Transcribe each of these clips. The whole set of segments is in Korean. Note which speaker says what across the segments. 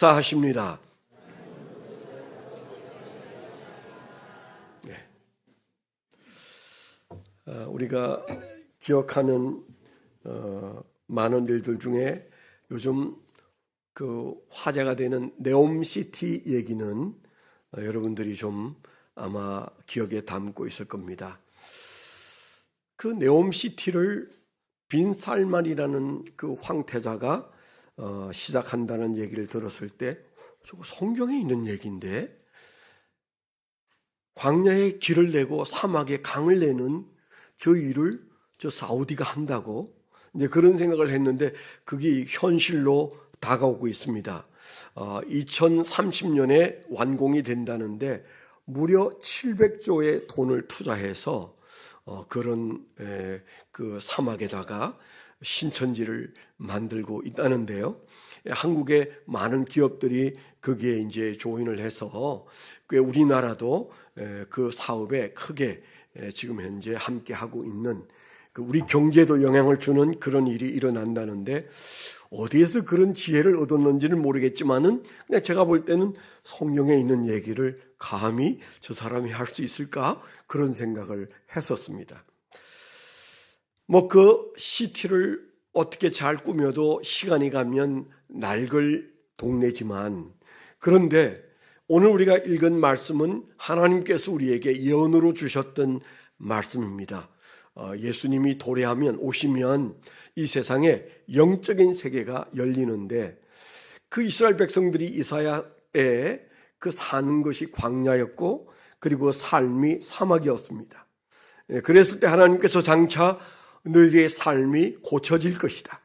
Speaker 1: 하십니다. 네. 우리가 기억하는 많은 일들 중에 요즘 그 화제가 되는 네옴시티 얘기는 여러분들이 좀 아마 기억에 담고 있을 겁니다. 그 네옴시티를 빈 살만이라는 그 황태자가 시작한다는 얘기를 들었을 때 저거 성경에 있는 얘기인데 광야에 길을 내고 사막에 강을 내는 저 일을 저 사우디가 한다고 이제 그런 생각을 했는데 그게 현실로 다가오고 있습니다. 2030년에 완공이 된다는데 무려 700조의 돈을 투자해서 그런 그 사막에다가 신천지를 만들고 있다는데요. 한국의 많은 기업들이 거기에 이제 조인을 해서 꽤 우리나라도 그 사업에 크게 지금 현재 함께 하고 있는 우리 경제에도 영향을 주는 그런 일이 일어난다는데 어디에서 그런 지혜를 얻었는지는 모르겠지만은 그냥 제가 볼 때는 성경에 있는 얘기를 감히 저 사람이 할 수 있을까 그런 생각을 했었습니다. 뭐 그 시티를 어떻게 잘 꾸며도 시간이 가면 낡을 동네지만 그런데 오늘 우리가 읽은 말씀은 하나님께서 우리에게 예언으로 주셨던 말씀입니다. 예수님이 도래하면 오시면 이 세상에 영적인 세계가 열리는데 그 이스라엘 백성들이 이사야에 그 사는 것이 광야였고 그리고 삶이 사막이었습니다. 그랬을 때 하나님께서 장차 너희의 삶이 고쳐질 것이다.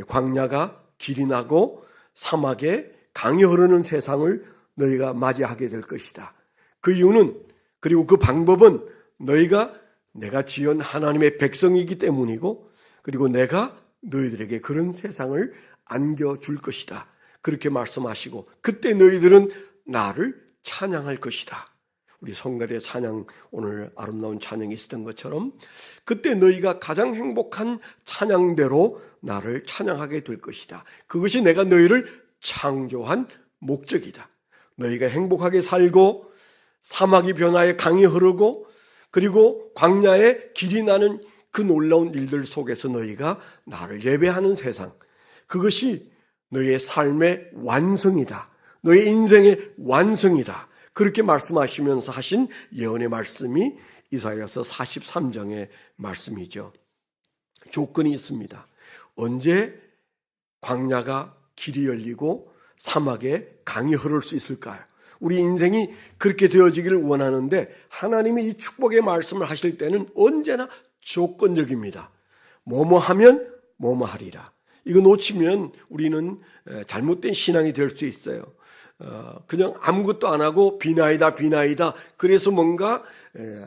Speaker 1: 광야가 길이 나고 사막에 강이 흐르는 세상을 너희가 맞이하게 될 것이다. 그 이유는 그리고 그 방법은 너희가 내가 지은 하나님의 백성이기 때문이고 그리고 내가 너희들에게 그런 세상을 안겨줄 것이다. 그렇게 말씀하시고 그때 너희들은 나를 찬양할 것이다. 우리 성가대 찬양 오늘 아름다운 찬양이 있었던 것처럼 그때 너희가 가장 행복한 찬양대로 나를 찬양하게 될 것이다. 그것이 내가 너희를 창조한 목적이다. 너희가 행복하게 살고 사막이 변화해 강이 흐르고 그리고 광야에 길이 나는 그 놀라운 일들 속에서 너희가 나를 예배하는 세상 그것이 너희의 삶의 완성이다. 너희 인생의 완성이다. 그렇게 말씀하시면서 하신 예언의 말씀이 이사야서 43장의 말씀이죠. 조건이 있습니다. 언제 광야가 길이 열리고 사막에 강이 흐를 수 있을까요? 우리 인생이 그렇게 되어지기를 원하는데 하나님이 이 축복의 말씀을 하실 때는 언제나 조건적입니다. 뭐뭐 하면 뭐뭐 하리라. 이거 놓치면 우리는 잘못된 신앙이 될 수 있어요. 그냥 아무것도 안 하고 비나이다 그래서 뭔가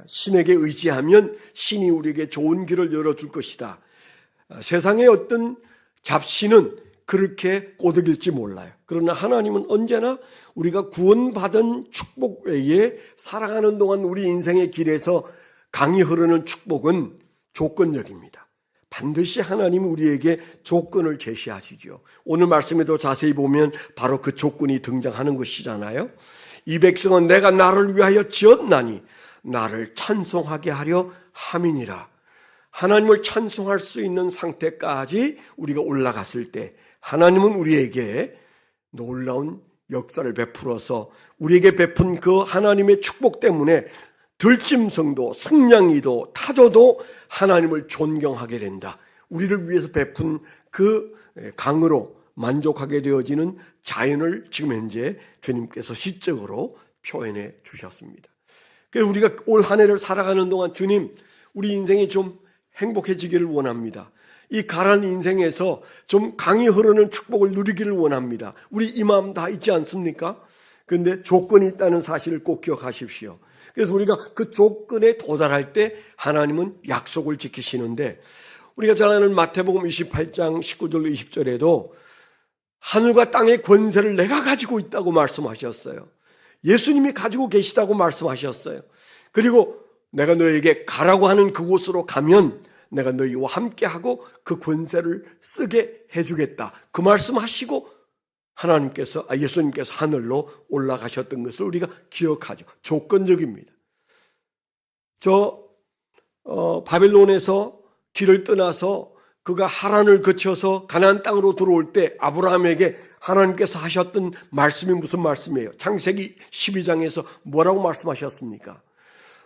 Speaker 1: 신에게 의지하면 신이 우리에게 좋은 길을 열어줄 것이다. 세상의 어떤 잡신은 그렇게 꼬드길지 몰라요. 그러나 하나님은 언제나 우리가 구원받은 축복 외에 살아가는 동안 우리 인생의 길에서 강이 흐르는 축복은 조건적입니다. 반드시 하나님이 우리에게 조건을 제시하시죠. 오늘 말씀에도 자세히 보면 바로 그 조건이 등장하는 것이잖아요. 이 백성은 내가 나를 위하여 지었나니 나를 찬송하게 하려 함이니라. 하나님을 찬송할 수 있는 상태까지 우리가 올라갔을 때 하나님은 우리에게 놀라운 역사를 베풀어서 우리에게 베푼 그 하나님의 축복 때문에 들짐승도 승냥이도 타조도 하나님을 존경하게 된다. 우리를 위해서 베푼 그 강으로 만족하게 되어지는 자연을 지금 현재 주님께서 시적으로 표현해 주셨습니다. 그래서 우리가 올 한 해를 살아가는 동안 주님 우리 인생이 좀 행복해지기를 원합니다. 이 가란 인생에서 좀 강이 흐르는 축복을 누리기를 원합니다. 우리 이 마음 다 있지 않습니까? 그런데 조건이 있다는 사실을 꼭 기억하십시오. 그래서 우리가 그 조건에 도달할 때 하나님은 약속을 지키시는데 우리가 잘 아는 마태복음 28장 19절 20절에도 하늘과 땅의 권세를 내가 가지고 있다고 말씀하셨어요. 예수님이 가지고 계시다고 말씀하셨어요. 그리고 내가 너에게 가라고 하는 그곳으로 가면 내가 너희와 함께하고 그 권세를 쓰게 해주겠다. 그 말씀하시고 하나님께서, 예수님께서 하늘로 올라가셨던 것을 우리가 기억하죠. 조건적입니다. 바벨론에서 길을 떠나서 그가 하란을 거쳐서 가나안 땅으로 들어올 때 아브라함에게 하나님께서 하셨던 말씀이 무슨 말씀이에요? 창세기 12장에서 뭐라고 말씀하셨습니까?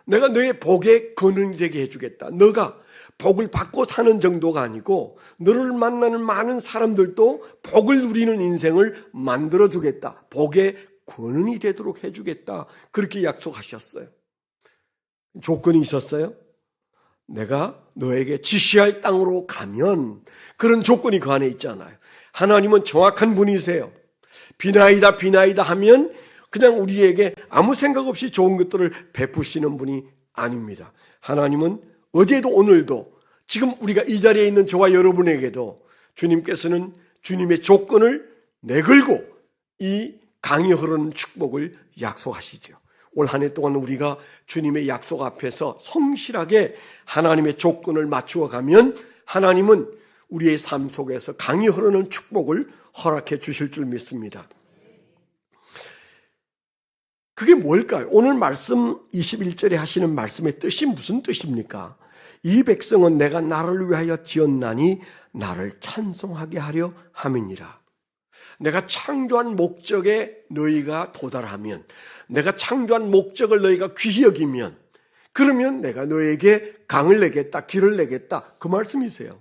Speaker 1: 내가 너의 복의 근원이 되게 해주겠다. 너가 복을 받고 사는 정도가 아니고 너를 만나는 많은 사람들도 복을 누리는 인생을 만들어주겠다. 복의 근원이 되도록 해주겠다. 그렇게 약속하셨어요. 조건이 있었어요. 내가 너에게 지시할 땅으로 가면, 그런 조건이 그 안에 있잖아요. 하나님은 정확한 분이세요. 비나이다 비나이다 하면 그냥 우리에게 아무 생각 없이 좋은 것들을 베푸시는 분이 아닙니다. 하나님은 어제도 오늘도 지금 우리가 이 자리에 있는 저와 여러분에게도 주님께서는 주님의 조건을 내걸고 이 강이 흐르는 축복을 약속하시죠. 올 한 해 동안 우리가 주님의 약속 앞에서 성실하게 하나님의 조건을 맞추어 가면 하나님은 우리의 삶 속에서 강이 흐르는 축복을 허락해 주실 줄 믿습니다. 그게 뭘까요? 오늘 말씀 21절에 하시는 말씀의 뜻이 무슨 뜻입니까? 이 백성은 내가 나를 위하여 지었나니 나를 찬송하게 하려 함이니라. 내가 창조한 목적에 너희가 도달하면, 내가 창조한 목적을 너희가 귀히 여기면, 그러면 내가 너에게 강을 내겠다, 길을 내겠다, 그 말씀이세요.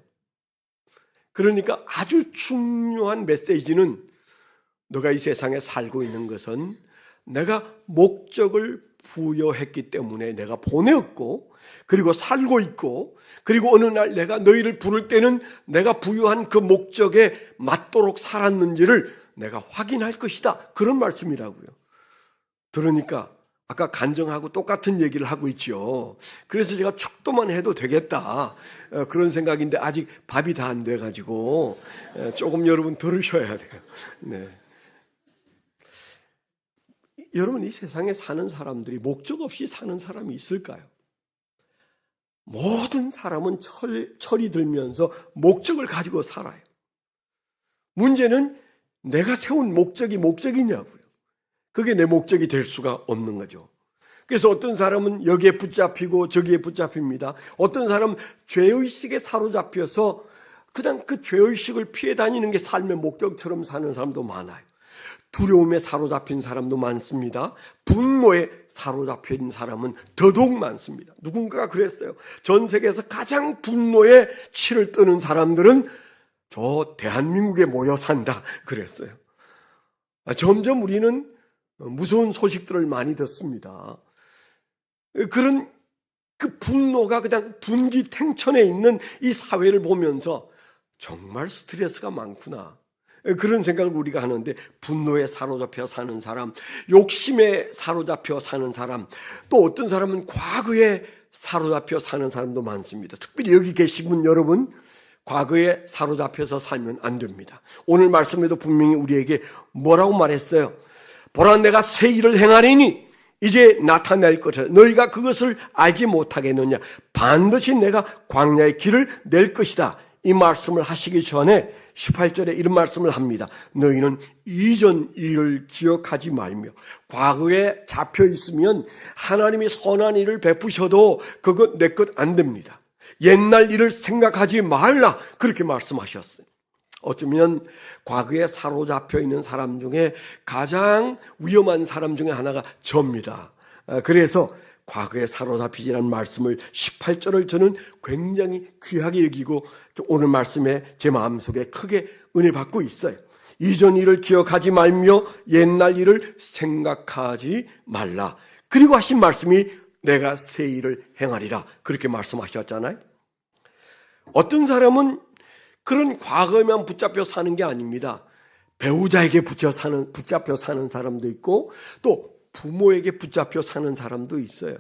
Speaker 1: 그러니까 아주 중요한 메시지는 너가 이 세상에 살고 있는 것은 내가 목적을 부여했기 때문에 내가 보내었고, 그리고 살고 있고, 그리고 어느 날 내가 너희를 부를 때는 내가 부여한 그 목적에 맞도록 살았는지를 내가 확인할 것이다. 그런 말씀이라고요. 들으니까 아까 간증하고 똑같은 얘기를 하고 있죠. 그래서 제가 축도만 해도 되겠다, 그런 생각인데 아직 밥이 다 안 돼가지고 조금 여러분 들으셔야 돼요. 네. 여러분, 이 세상에 사는 사람들이 목적 없이 사는 사람이 있을까요? 모든 사람은 철이 들면서 목적을 가지고 살아요. 문제는 내가 세운 목적이 목적이냐고요. 그게 내 목적이 될 수가 없는 거죠. 그래서 어떤 사람은 여기에 붙잡히고 저기에 붙잡힙니다. 어떤 사람은 죄의식에 사로잡혀서 그냥 그 죄의식을 피해 다니는 게 삶의 목적처럼 사는 사람도 많아요. 두려움에 사로잡힌 사람도 많습니다. 분노에 사로잡힌 사람은 더더욱 많습니다. 누군가가 그랬어요. 전 세계에서 가장 분노에 치를 뜨는 사람들은 저 대한민국에 모여 산다 그랬어요. 점점 우리는 무서운 소식들을 많이 듣습니다. 그런 그 분노가 그냥 분기탱천에 있는 이 사회를 보면서 정말 스트레스가 많구나, 그런 생각을 우리가 하는데, 분노에 사로잡혀 사는 사람, 욕심에 사로잡혀 사는 사람, 또 어떤 사람은 과거에 사로잡혀 사는 사람도 많습니다. 특별히 여기 계신 분 여러분, 과거에 사로잡혀서 살면 안 됩니다. 오늘 말씀에도 분명히 우리에게 뭐라고 말했어요? 보라, 내가 새 일을 행하리니 이제 나타낼 것이라. 너희가 그것을 알지 못하겠느냐? 반드시 내가 광야의 길을 낼 것이다. 이 말씀을 하시기 전에 18절에 이런 말씀을 합니다. 너희는 이전 일을 기억하지 말며, 과거에 잡혀 있으면 하나님이 선한 일을 베푸셔도 그것 내 것 안 됩니다. 옛날 일을 생각하지 말라, 그렇게 말씀하셨어요. 어쩌면 과거에 사로잡혀 있는 사람 중에 가장 위험한 사람 중에 하나가 저입니다. 그래서 과거에 사로잡히지 않은 말씀을 18절을 저는 굉장히 귀하게 여기고 오늘 말씀에 제 마음속에 크게 은혜 받고 있어요. 이전 일을 기억하지 말며 옛날 일을 생각하지 말라. 그리고 하신 말씀이 내가 새 일을 행하리라, 그렇게 말씀하셨잖아요. 어떤 사람은 그런 과거에만 붙잡혀 사는 게 아닙니다. 배우자에게 붙잡혀 사는 사람도 있고, 또 부모에게 붙잡혀 사는 사람도 있어요.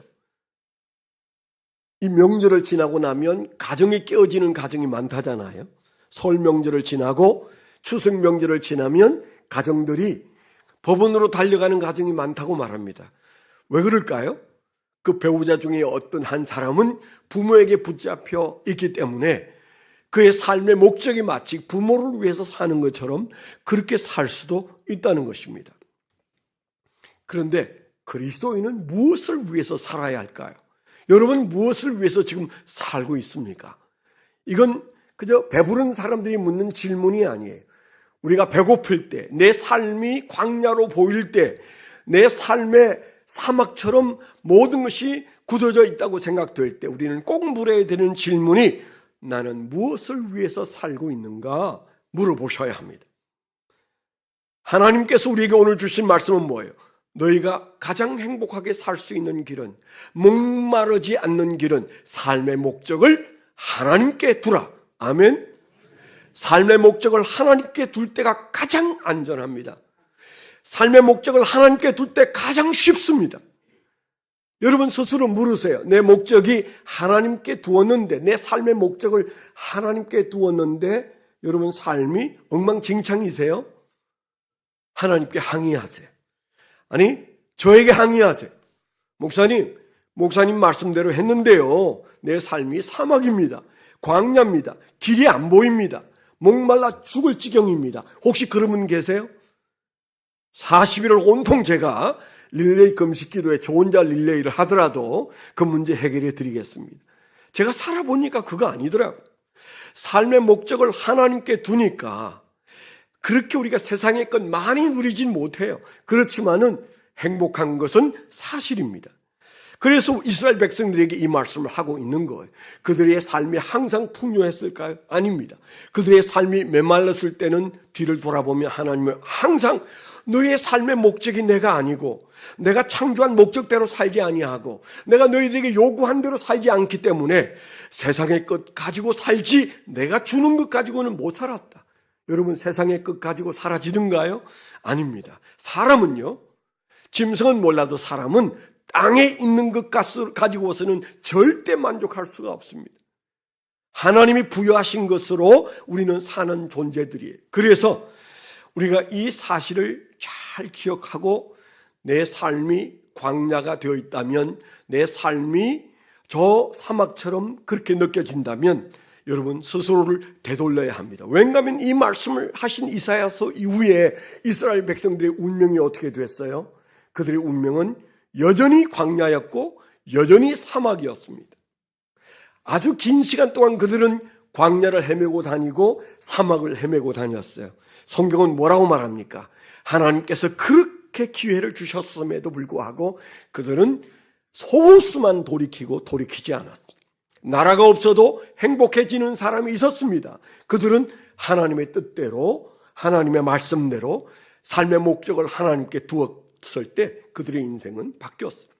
Speaker 1: 이 명절을 지나고 나면 가정이 깨어지는 가정이 많다잖아요. 설 명절을 지나고 추석 명절을 지나면 가정들이 법원으로 달려가는 가정이 많다고 말합니다. 왜 그럴까요? 그 배우자 중에 어떤 한 사람은 부모에게 붙잡혀 있기 때문에 그의 삶의 목적이 마치 부모를 위해서 사는 것처럼 그렇게 살 수도 있다는 것입니다. 그런데 그리스도인은 무엇을 위해서 살아야 할까요? 여러분 무엇을 위해서 지금 살고 있습니까? 이건 그저 배부른 사람들이 묻는 질문이 아니에요. 우리가 배고플 때, 내 삶이 광야로 보일 때, 내 삶의 사막처럼 모든 것이 굳어져 있다고 생각될 때 우리는 꼭 물어야 되는 질문이 나는 무엇을 위해서 살고 있는가 물어보셔야 합니다. 하나님께서 우리에게 오늘 주신 말씀은 뭐예요? 너희가 가장 행복하게 살 수 있는 길은, 목마르지 않는 길은 삶의 목적을 하나님께 두라. 아멘. 삶의 목적을 하나님께 둘 때가 가장 안전합니다. 삶의 목적을 하나님께 둘 때 가장 쉽습니다. 여러분 스스로 물으세요. 내 목적이 하나님께 두었는데, 내 삶의 목적을 하나님께 두었는데 여러분 삶이 엉망진창이세요? 하나님께 항의하세요. 아니, 저에게 항의하세요. 목사님 말씀대로 했는데요, 내 삶이 사막입니다. 광야입니다. 길이 안 보입니다. 목말라 죽을 지경입니다. 혹시 그런 분 계세요? 40일을 온통 제가 릴레이 금식 기도에 저 혼자 릴레이를 하더라도 그 문제 해결해 드리겠습니다. 제가 살아보니까 그거 아니더라고요. 삶의 목적을 하나님께 두니까 그렇게 우리가 세상의 것 많이 누리진 못해요. 그렇지만은 행복한 것은 사실입니다. 그래서 이스라엘 백성들에게 이 말씀을 하고 있는 거예요. 그들의 삶이 항상 풍요했을까요? 아닙니다. 그들의 삶이 메말랐을 때는 뒤를 돌아보면 하나님은 항상 너희의 삶의 목적이 내가 아니고, 내가 창조한 목적대로 살지 아니하고, 내가 너희들에게 요구한 대로 살지 않기 때문에 세상의 것 가지고 살지 내가 주는 것 가지고는 못 살았다. 여러분 세상의 것 가지고 사라지는가요? 아닙니다. 사람은요, 짐승은 몰라도 사람은 땅에 있는 것 가지고서는 절대 만족할 수가 없습니다. 하나님이 부여하신 것으로 우리는 사는 존재들이에요. 그래서 우리가 이 사실을 잘 기억하고 내 삶이 광야가 되어 있다면, 내 삶이 저 사막처럼 그렇게 느껴진다면 여러분 스스로를 되돌려야 합니다. 왜냐하면 이 말씀을 하신 이사야서 이후에 이스라엘 백성들의 운명이 어떻게 됐어요? 그들의 운명은 여전히 광야였고 여전히 사막이었습니다. 아주 긴 시간 동안 그들은 광야를 헤매고 다니고 사막을 헤매고 다녔어요. 성경은 뭐라고 말합니까? 하나님께서 그렇게 기회를 주셨음에도 불구하고 그들은 소수만 돌이키지 않았어요. 나라가 없어도 행복해지는 사람이 있었습니다. 그들은 하나님의 뜻대로, 하나님의 말씀대로 삶의 목적을 하나님께 두었을 때 그들의 인생은 바뀌었어요.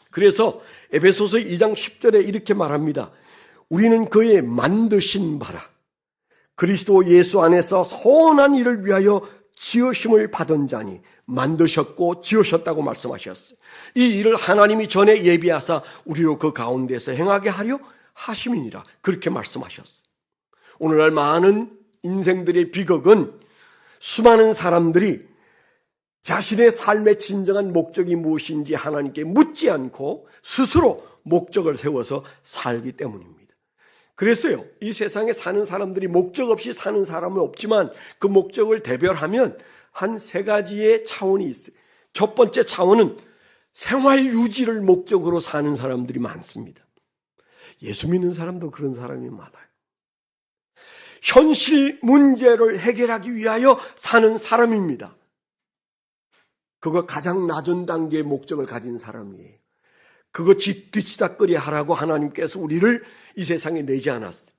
Speaker 1: 그래서 에베소서 2장 10절에 이렇게 말합니다. 우리는 그의 만드신 바라, 그리스도 예수 안에서 선한 일을 위하여 지으심을 받은 자니, 만드셨고 지으셨다고 말씀하셨어요. 이 일을 하나님이 전에 예비하사 우리로 그 가운데서 행하게 하려 하심이니라, 그렇게 말씀하셨어요. 오늘날 많은 인생들의 비극은 수많은 사람들이 자신의 삶의 진정한 목적이 무엇인지 하나님께 묻지 않고 스스로 목적을 세워서 살기 때문입니다. 그래서요, 이 세상에 사는 사람들이 목적 없이 사는 사람은 없지만 그 목적을 대별하면 한 세 가지의 차원이 있어요. 첫 번째 차원은 생활 유지를 목적으로 사는 사람들이 많습니다. 예수 믿는 사람도 그런 사람이 많아요. 현실 문제를 해결하기 위하여 사는 사람입니다. 그거 가장 낮은 단계의 목적을 가진 사람이에요. 그거 뒤치다꺼리 하라고 하나님께서 우리를 이 세상에 내지 않았어요.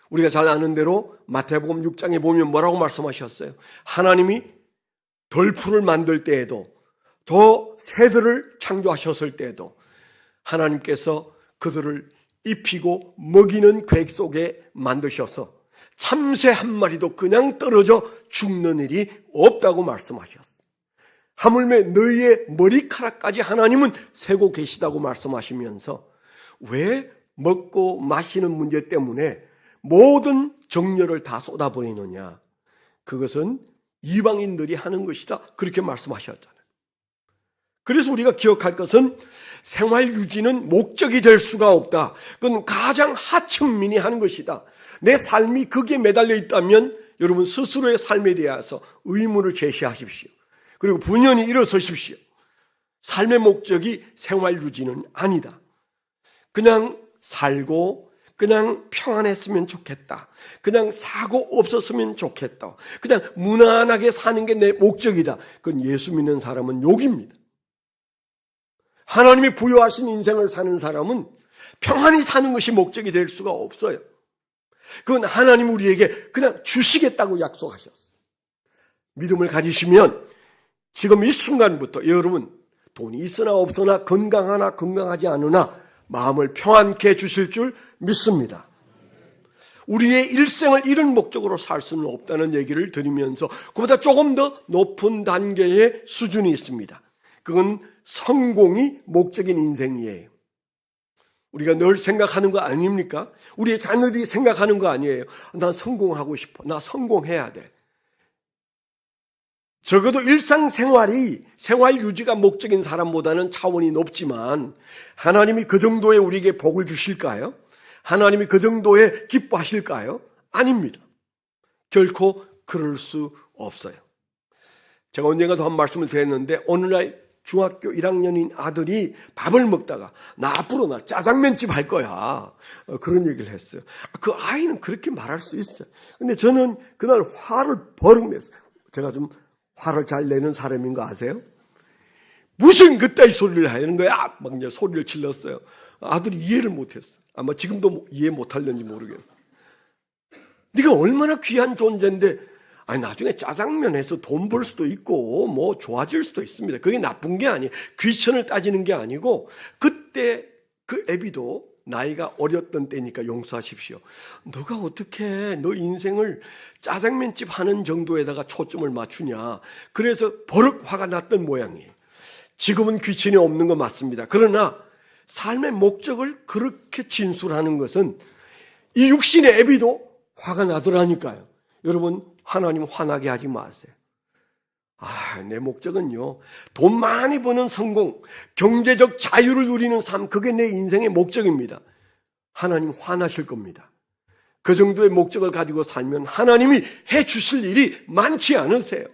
Speaker 1: 우리가 잘 아는 대로 마태복음 6장에 보면 뭐라고 말씀하셨어요? 하나님이 덜풀을 만들 때에도, 더 새들을 창조하셨을 때에도 하나님께서 그들을 입히고 먹이는 계획 속에 만드셔서 참새 한 마리도 그냥 떨어져 죽는 일이 없다고 말씀하셨어요. 하물며 너희의 머리카락까지 하나님은 세고 계시다고 말씀하시면서 왜 먹고 마시는 문제 때문에 모든 정열을 다 쏟아버리느냐? 그것은 이방인들이 하는 것이다, 그렇게 말씀하셨잖아요. 그래서 우리가 기억할 것은 생활 유지는 목적이 될 수가 없다. 그건 가장 하층민이 하는 것이다. 내 삶이 거기에 매달려 있다면 여러분 스스로의 삶에 대해서 의문을 제시하십시오. 그리고 분연히 일어서십시오. 삶의 목적이 생활 유지는 아니다. 그냥 살고 그냥 평안했으면 좋겠다. 그냥 사고 없었으면 좋겠다. 그냥 무난하게 사는 게 내 목적이다. 그건 예수 믿는 사람은 욕입니다. 하나님이 부여하신 인생을 사는 사람은 평안히 사는 것이 목적이 될 수가 없어요. 그건 하나님 우리에게 그냥 주시겠다고 약속하셨어요. 믿음을 가지시면 지금 이 순간부터 여러분 돈이 있으나 없으나 건강하나 건강하지 않으나 마음을 평안케 해주실 줄 믿습니다. 우리의 일생을 이런 목적으로 살 수는 없다는 얘기를 드리면서 그보다 조금 더 높은 단계의 수준이 있습니다. 그건 성공이 목적인 인생이에요. 우리가 늘 생각하는 거 아닙니까? 우리의 자녀들이 생각하는 거 아니에요. 난 성공하고 싶어. 나 성공해야 돼. 적어도 일상생활이 생활 유지가 목적인 사람보다는 차원이 높지만 하나님이 그 정도의 우리에게 복을 주실까요? 하나님이 그 정도에 기뻐하실까요? 아닙니다. 결코 그럴 수 없어요. 제가 언젠가도 한 말씀을 드렸는데 오늘날 중학교 1학년인 아들이 밥을 먹다가 나 앞으로 나 짜장면집 할 거야. 그런 얘기를 했어요. 그 아이는 그렇게 말할 수 있어요. 근데 저는 그날 화를 버럭 냈어요. 제가 좀 화를 잘 내는 사람인 거 아세요? 무슨 그따위 소리를 하는 거야? 막 이제 소리를 질렀어요. 아들이 이해를 못했어요. 아마 지금도 이해 못하려는지 모르겠어요. 네가 얼마나 귀한 존재인데 아니 나중에 짜장면 해서 돈 벌 수도 있고 뭐 좋아질 수도 있습니다. 그게 나쁜 게 아니에요. 귀천을 따지는 게 아니고 그때 그 애비도 나이가 어렸던 때니까 용서하십시오. 너가 어떻게 너 인생을 짜장면집 하는 정도에다가 초점을 맞추냐. 그래서 버럭 화가 났던 모양이에요. 지금은 귀천이 없는 거 맞습니다. 그러나 삶의 목적을 그렇게 진술하는 것은 이 육신의 애비도 화가 나더라니까요. 여러분 하나님 화나게 하지 마세요. 내 목적은요, 돈 많이 버는 성공, 경제적 자유를 누리는 삶, 그게 내 인생의 목적입니다. 하나님 화나실 겁니다. 그 정도의 목적을 가지고 살면 하나님이 해 주실 일이 많지 않으세요.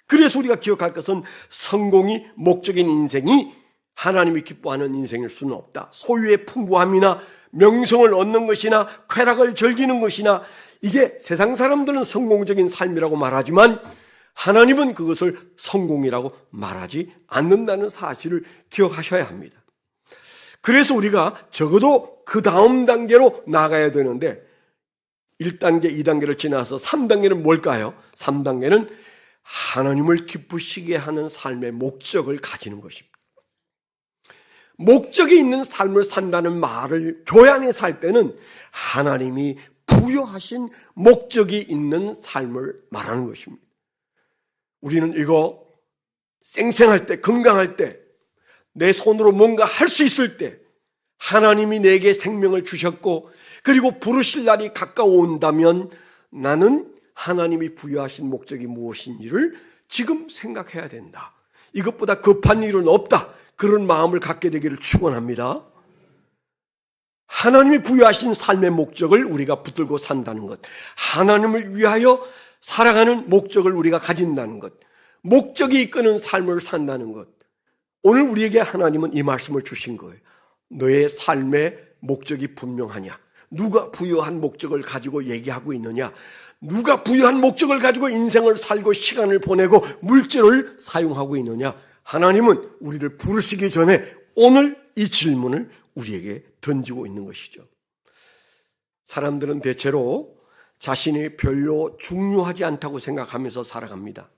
Speaker 1: 그래서 우리가 기억할 것은 성공이 목적인 인생이 하나님이 기뻐하는 인생일 수는 없다. 소유의 풍부함이나 명성을 얻는 것이나 쾌락을 즐기는 것이나 이게 세상 사람들은 성공적인 삶이라고 말하지만 하나님은 그것을 성공이라고 말하지 않는다는 사실을 기억하셔야 합니다. 그래서 우리가 적어도 그 다음 단계로 나가야 되는데 1단계, 2단계를 지나서 3단계는 뭘까요? 3단계는 하나님을 기쁘시게 하는 삶의 목적을 가지는 것입니다. 목적이 있는 삶을 산다는 말을 교회 안에 살 때는 하나님이 부여하신 목적이 있는 삶을 말하는 것입니다. 우리는 이거 쌩쌩할 때, 건강할 때, 내 손으로 뭔가 할 수 있을 때 하나님이 내게 생명을 주셨고 그리고 부르실 날이 가까워온다면 나는 하나님이 부여하신 목적이 무엇인지를 지금 생각해야 된다. 이것보다 급한 일은 없다. 그런 마음을 갖게 되기를 축원합니다. 하나님이 부여하신 삶의 목적을 우리가 붙들고 산다는 것, 하나님을 위하여 살아가는 목적을 우리가 가진다는 것, 목적이 이끄는 삶을 산다는 것. 오늘 우리에게 하나님은 이 말씀을 주신 거예요. 너의 삶의 목적이 분명하냐? 누가 부여한 목적을 가지고 얘기하고 있느냐? 누가 부여한 목적을 가지고 인생을 살고 시간을 보내고 물질을 사용하고 있느냐? 하나님은 우리를 부르시기 전에 오늘 이 질문을 우리에게 던지고 있는 것이죠. 사람들은 대체로 자신이 별로 중요하지 않다고 생각하면서 살아갑니다.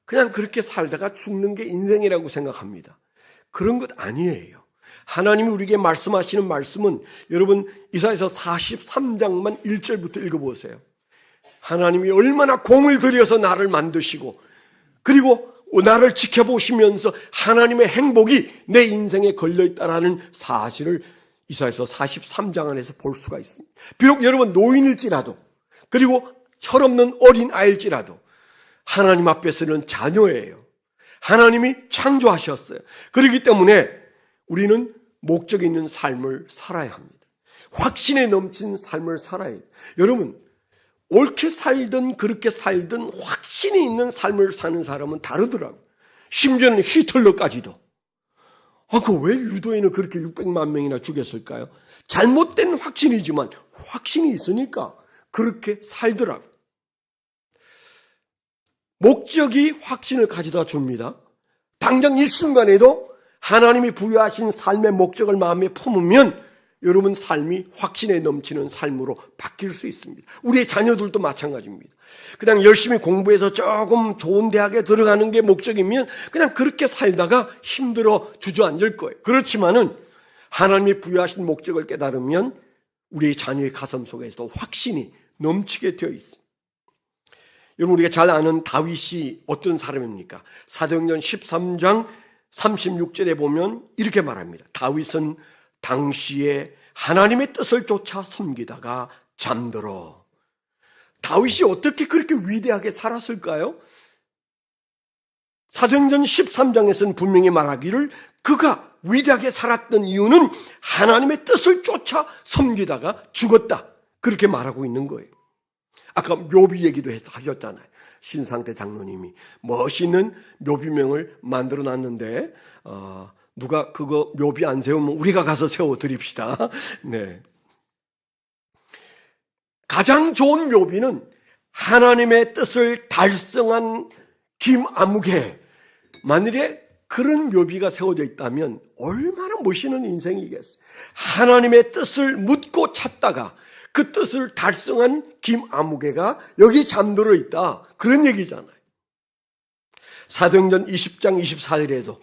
Speaker 1: 그냥 그렇게 살다가 죽는 게 인생이라고 생각합니다. 그런 것 아니에요. 하나님이 우리에게 말씀하시는 말씀은 여러분 이사야서 43장만 1절부터 읽어보세요. 하나님이 얼마나 공을 들여서 나를 만드시고 그리고 나를 지켜보시면서 하나님의 행복이 내 인생에 걸려있다는 사실을 이사야서 43장 안에서 볼 수가 있습니다. 비록 여러분 노인일지라도 그리고 철없는 어린 아이일지라도 하나님 앞에서는 자녀예요. 하나님이 창조하셨어요. 그렇기 때문에 우리는 목적 있는 삶을 살아야 합니다. 확신에 넘친 삶을 살아야 해요. 여러분, 옳게 살든 그렇게 살든 확신이 있는 삶을 사는 사람은 다르더라고요. 심지어는 히틀러까지도. 왜 유도인을 그렇게 600만 명이나 죽였을까요? 잘못된 확신이지만 확신이 있으니까 그렇게 살더라고요. 목적이 확신을 가져다 줍니다. 당장 이 순간에도 하나님이 부여하신 삶의 목적을 마음에 품으면 여러분 삶이 확신에 넘치는 삶으로 바뀔 수 있습니다. 우리의 자녀들도 마찬가지입니다. 그냥 열심히 공부해서 조금 좋은 대학에 들어가는 게 목적이면 그냥 그렇게 살다가 힘들어 주저앉을 거예요. 그렇지만은 하나님이 부여하신 목적을 깨달으면 우리의 자녀의 가슴 속에서도 확신이 넘치게 되어 있습니다. 여러분, 우리가 잘 아는 다윗이 어떤 사람입니까? 사도행전 13장 36절에 보면 이렇게 말합니다. 다윗은 당시에 하나님의 뜻을 쫓아 섬기다가 잠들어. 다윗이 어떻게 그렇게 위대하게 살았을까요? 사도행전 13장에서는 분명히 말하기를 그가 위대하게 살았던 이유는 하나님의 뜻을 쫓아 섬기다가 죽었다. 그렇게 말하고 있는 거예요. 아까 묘비 얘기도 하셨잖아요. 신상태 장로님이 멋있는 묘비명을 만들어 놨는데 누가 그거 묘비 안 세우면 우리가 가서 세워 드립시다. 네. 가장 좋은 묘비는 하나님의 뜻을 달성한 김아무개. 만일에 그런 묘비가 세워져 있다면 얼마나 멋있는 인생이겠어요. 하나님의 뜻을 묻고 찾다가 그 뜻을 달성한 김아무개가 여기 잠들어 있다. 그런 얘기잖아요. 사도행전 20장 24절에도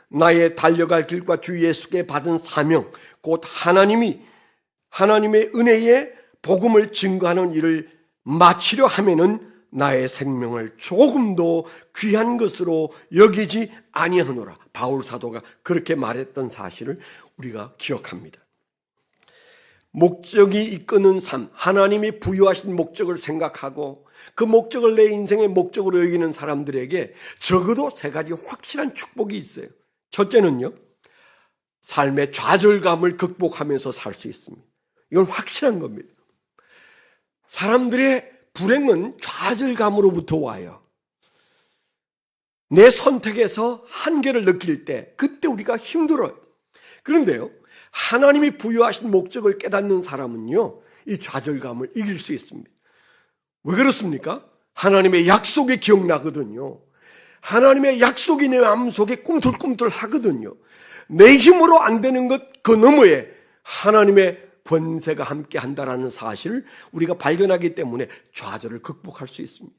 Speaker 1: 나의 달려갈 길과 주 예수께 받은 사명, 곧 하나님의 은혜의 복음을 증거하는 일을 마치려 하면은 나의 생명을 조금도 귀한 것으로 여기지 아니하노라. 바울 사도가 그렇게 말했던 사실을 우리가 기억합니다. 목적이 이끄는 삶, 하나님이 부여하신 목적을 생각하고 그 목적을 내 인생의 목적으로 여기는 사람들에게 적어도 세 가지 확실한 축복이 있어요. 첫째는요, 삶의 좌절감을 극복하면서 살 수 있습니다. 이건 확실한 겁니다. 사람들의 불행은 좌절감으로부터 와요. 내 선택에서 한계를 느낄 때 그때 우리가 힘들어요. 그런데요, 하나님이 부여하신 목적을 깨닫는 사람은요, 이 좌절감을 이길 수 있습니다. 왜 그렇습니까? 하나님의 약속이 기억나거든요. 하나님의 약속이 내 마음속에 꿈틀꿈틀 하거든요. 내 힘으로 안 되는 것 그 너머에 하나님의 권세가 함께 한다라는 사실을 우리가 발견하기 때문에 좌절을 극복할 수 있습니다.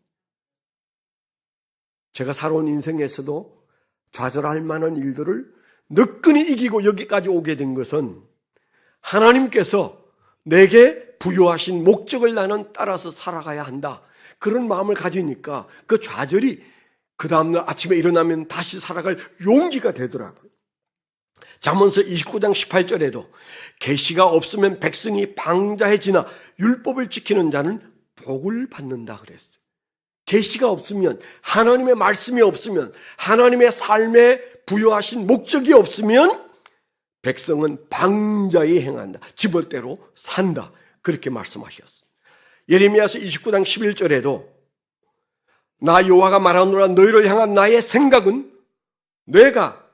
Speaker 1: 제가 살아온 인생에서도 좌절할 만한 일들을 너끈히 이기고 여기까지 오게 된 것은 하나님께서 내게 부여하신 목적을 나는 따라서 살아가야 한다. 그런 마음을 가지니까 그 좌절이 그 다음날 아침에 일어나면 다시 살아갈 용기가 되더라고요. 잠언서 29장 18절에도 계시가 없으면 백성이 방자해지나 율법을 지키는 자는 복을 받는다 그랬어요. 계시가 없으면, 하나님의 말씀이 없으면, 하나님의 삶에 부여하신 목적이 없으면 백성은 방자히 행한다. 지멋대로 산다. 그렇게 말씀하셨어요. 예레미야서 29장 11절에도 나 여호와가 말하노라 너희를 향한 나의 생각은 내가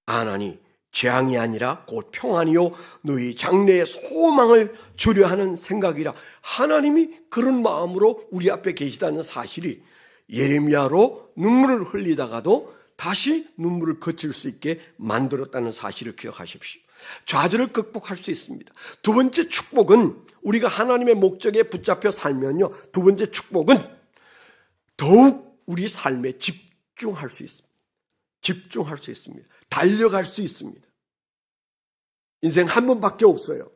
Speaker 1: 아나니 재앙이 아니라 곧 평안이요 너희 장래의 소망을 주려 하는 생각이라. 하나님이 그런 마음으로 우리 앞에 계시다는 사실이 예레미야로 눈물을 흘리다가도 다시 눈물을 그칠 수 있게 만들었다는 사실을 기억하십시오. 좌절을 극복할 수 있습니다. 두 번째 축복은 우리가 하나님의 목적에 붙잡혀 살면요, 두 번째 축복은 더욱 우리 삶에 집중할 수 있습니다. 집중할 수 있습니다. 달려갈 수 있습니다. 인생 한 번밖에 없어요.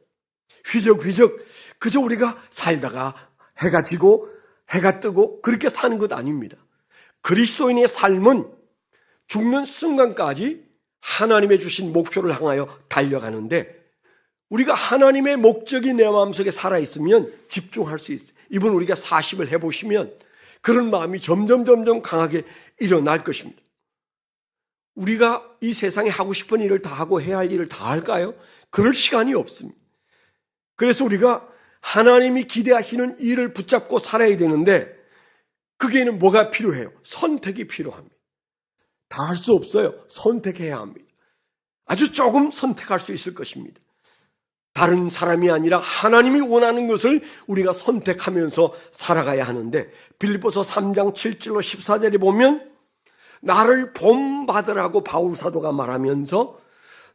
Speaker 1: 휘적휘적 그저 우리가 살다가 해가 지고 해가 뜨고 그렇게 사는 것 아닙니다. 그리스도인의 삶은 죽는 순간까지 하나님의 주신 목표를 향하여 달려가는데 우리가 하나님의 목적이 내 마음속에 살아있으면 집중할 수 있어요. 이번 우리가 40을 해보시면 그런 마음이 점점 강하게 일어날 것입니다. 우리가 이 세상에 하고 싶은 일을 다 하고 해야 할 일을 다 할까요? 그럴 시간이 없습니다. 그래서 우리가 하나님이 기대하시는 일을 붙잡고 살아야 되는데 거기에는 뭐가 필요해요? 선택이 필요합니다. 다 할 수 없어요. 선택해야 합니다. 아주 조금 선택할 수 있을 것입니다. 다른 사람이 아니라 하나님이 원하는 것을 우리가 선택하면서 살아가야 하는데 빌립보서 3장 7절로 14절에 보면 나를 본받으라고 바울 사도가 말하면서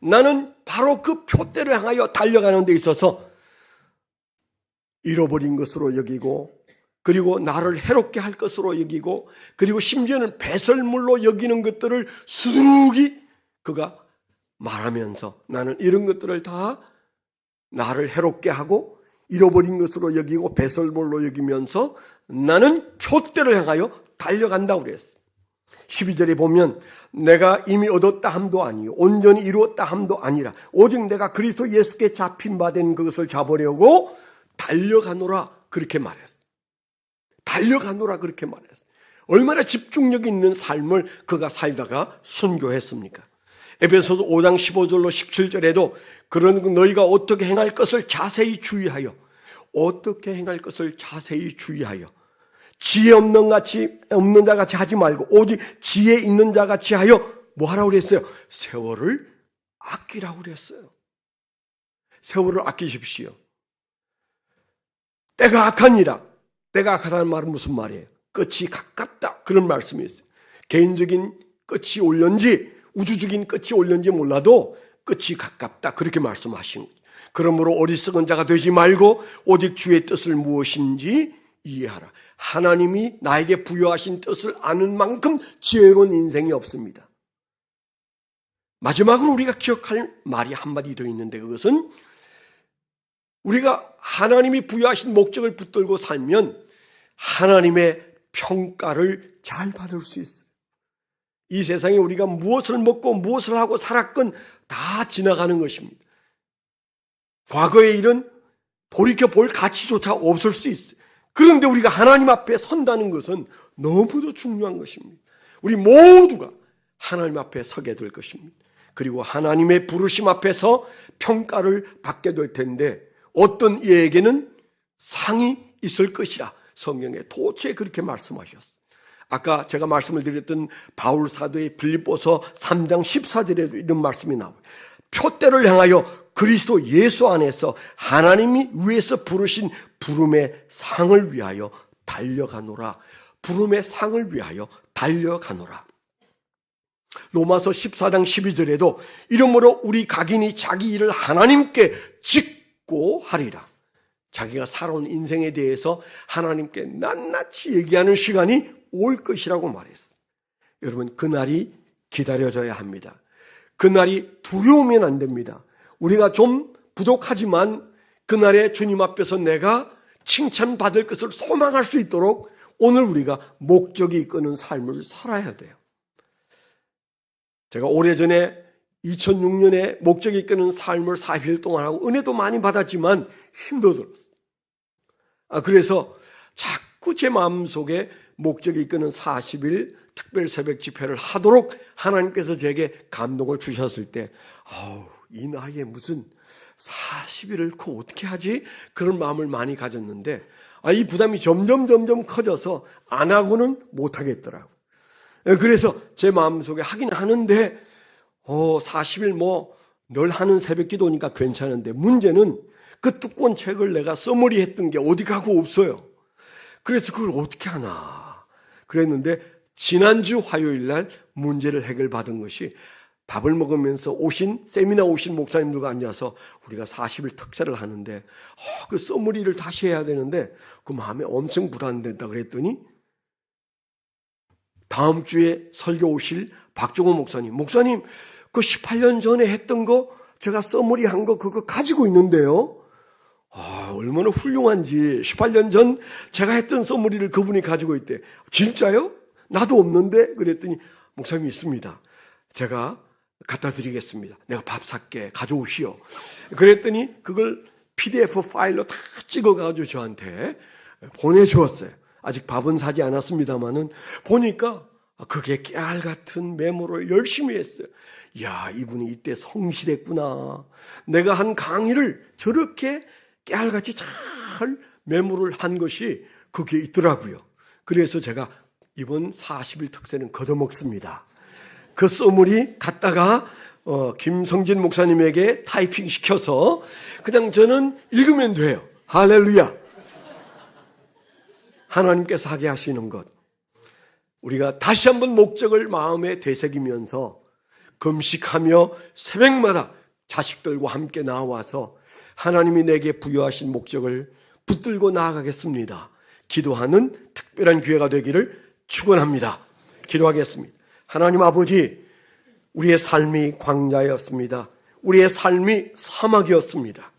Speaker 1: 나는 바로 그 표대를 향하여 달려가는 데 있어서 잃어버린 것으로 여기고 그리고 나를 해롭게 할 것으로 여기고 그리고 심지어는 배설물로 여기는 것들을 수두룩이 그가 말하면서 나는 이런 것들을 다 나를 해롭게 하고 잃어버린 것으로 여기고 배설물로 여기면서 나는 표대를 향하여 달려간다고 그랬어요. 12절에 보면 내가 이미 얻었다 함도 아니요 온전히 이루었다 함도 아니라 오직 내가 그리스도 예수께 잡힌 바 된 그것을 잡으려고 달려가노라 그렇게 말했어요. 달려가노라 그렇게 말했어요. 얼마나 집중력 있는 삶을 그가 살다가 순교했습니까? 에베소서 5장 15절로 17절에도 그런 너희가 어떻게 행할 것을 자세히 주의하여 어떻게 행할 것을 자세히 주의하여 지혜 없는 자 같이 하지 말고 오직 지혜 있는 자 같이 하여 뭐 하라고 그랬어요? 세월을 아끼라고 그랬어요. 세월을 아끼십시오. 때가 악하니라. 때가 악하다는 말은 무슨 말이에요? 끝이 가깝다. 그런 말씀이 있어요. 개인적인 끝이 올련지 우주적인 끝이 올련지 몰라도 끝이 가깝다. 그렇게 말씀하신 거죠. 그러므로 어리석은 자가 되지 말고 오직 주의 뜻을 무엇인지 이해하라. 하나님이 나에게 부여하신 뜻을 아는 만큼 지혜로운 인생이 없습니다. 마지막으로 우리가 기억할 말이 한마디 더 있는데 그것은 우리가 하나님이 부여하신 목적을 붙들고 살면 하나님의 평가를 잘 받을 수 있어요. 이 세상에 우리가 무엇을 먹고 무엇을 하고 살았건 다 지나가는 것입니다. 과거의 일은 돌이켜볼 가치조차 없을 수 있어요. 그런데 우리가 하나님 앞에 선다는 것은 너무도 중요한 것입니다. 우리 모두가 하나님 앞에 서게 될 것입니다. 그리고 하나님의 부르심 앞에서 평가를 받게 될 텐데 어떤 이에게는 상이 있을 것이라 성경에 도처에 그렇게 말씀하셨어요. 아까 제가 말씀을 드렸던 바울 사도의 빌립보서 3장 14절에도 이런 말씀이 나와요. 표대를 향하여 그리스도 예수 안에서 하나님이 위에서 부르신 부름의 상을 위하여 달려가노라. 부름의 상을 위하여 달려가노라. 로마서 14장 12절에도 이러므로 우리 각인이 자기 일을 하나님께 짓고 하리라. 자기가 살아온 인생에 대해서 하나님께 낱낱이 얘기하는 시간이 올 것이라고 말했어요. 여러분, 그날이 기다려져야 합니다. 그날이 두려우면 안 됩니다. 우리가 좀 부족하지만 그날에 주님 앞에서 내가 칭찬받을 것을 소망할 수 있도록 오늘 우리가 목적이 이끄는 삶을 살아야 돼요. 제가 오래전에 2006년에 목적이 이끄는 삶을 40일 동안 하고 은혜도 많이 받았지만 힘들었어요. 그래서 자꾸 제 마음속에 목적이 이끄는 40일 특별 새벽 집회를 하도록 하나님께서 제게 감동을 주셨을 때 이 나이에 무슨 40일을 그 어떻게 하지? 그런 마음을 많이 가졌는데 이 부담이 점점 커져서 안 하고는 못 하겠더라고요. 그래서 제 마음속에 하긴 하는데 40일 늘 하는 새벽 기도니까 괜찮은데 문제는 그 두꺼운 책을 내가 써머리 했던 게 어디 가고 없어요. 그래서 그걸 어떻게 하나 그랬는데 지난주 화요일 날 문제를 해결받은 것이 밥을 먹으면서 세미나 오신 목사님들과 앉아서 우리가 40일 특세를 하는데 그 써머리를 다시 해야 되는데 그 마음에 엄청 부담된다 그랬더니 다음 주에 설교 오실 박종호 목사님 그 18년 전에 했던 거 제가 써머리 한 거 그거 가지고 있는데요. 얼마나 훌륭한지 18년 전 제가 했던 써머리를 그분이 가지고 있대. 진짜요? 나도 없는데? 그랬더니 목사님이 있습니다. 제가 갖다 드리겠습니다. 내가 밥 살게 가져오시오. 그랬더니 그걸 PDF 파일로 다 찍어가지고 저한테 보내주었어요. 아직 밥은 사지 않았습니다만은 보니까 그게 깨알 같은 메모를 열심히 했어요. 이야, 이분이 이때 성실했구나. 내가 한 강의를 저렇게 깨알같이 잘 메모를 한 것이 거기에 있더라고요. 그래서 제가 이번 40일 특세는 거둬먹습니다. 그 써머리 갖다가 김성진 목사님에게 타이핑 시켜서 그냥 저는 읽으면 돼요. 할렐루야. 하나님께서 하게 하시는 것, 우리가 다시 한번 목적을 마음에 되새기면서 금식하며 새벽마다 자식들과 함께 나와서 하나님이 내게 부여하신 목적을 붙들고 나아가겠습니다. 기도하는 특별한 기회가 되기를 축원합니다. 기도하겠습니다. 하나님 아버지, 우리의 삶이 광야였습니다. 우리의 삶이 사막이었습니다.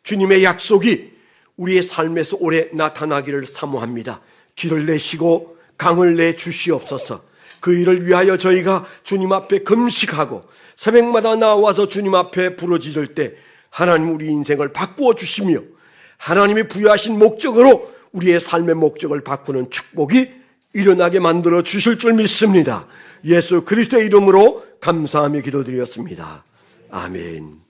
Speaker 1: 주님의 약속이 우리의 삶에서 오래 나타나기를 사모합니다. 길을 내시고 강을 내주시옵소서. 그 일을 위하여 저희가 주님 앞에 금식하고 새벽마다 나와서 주님 앞에 부르짖을 때 하나님 우리 인생을 바꾸어 주시며 하나님이 부여하신 목적으로 우리의 삶의 목적을 바꾸는 축복이 일어나게 만들어 주실 줄 믿습니다. 예수 그리스도의 이름으로 감사하며 기도드렸습니다. 아멘.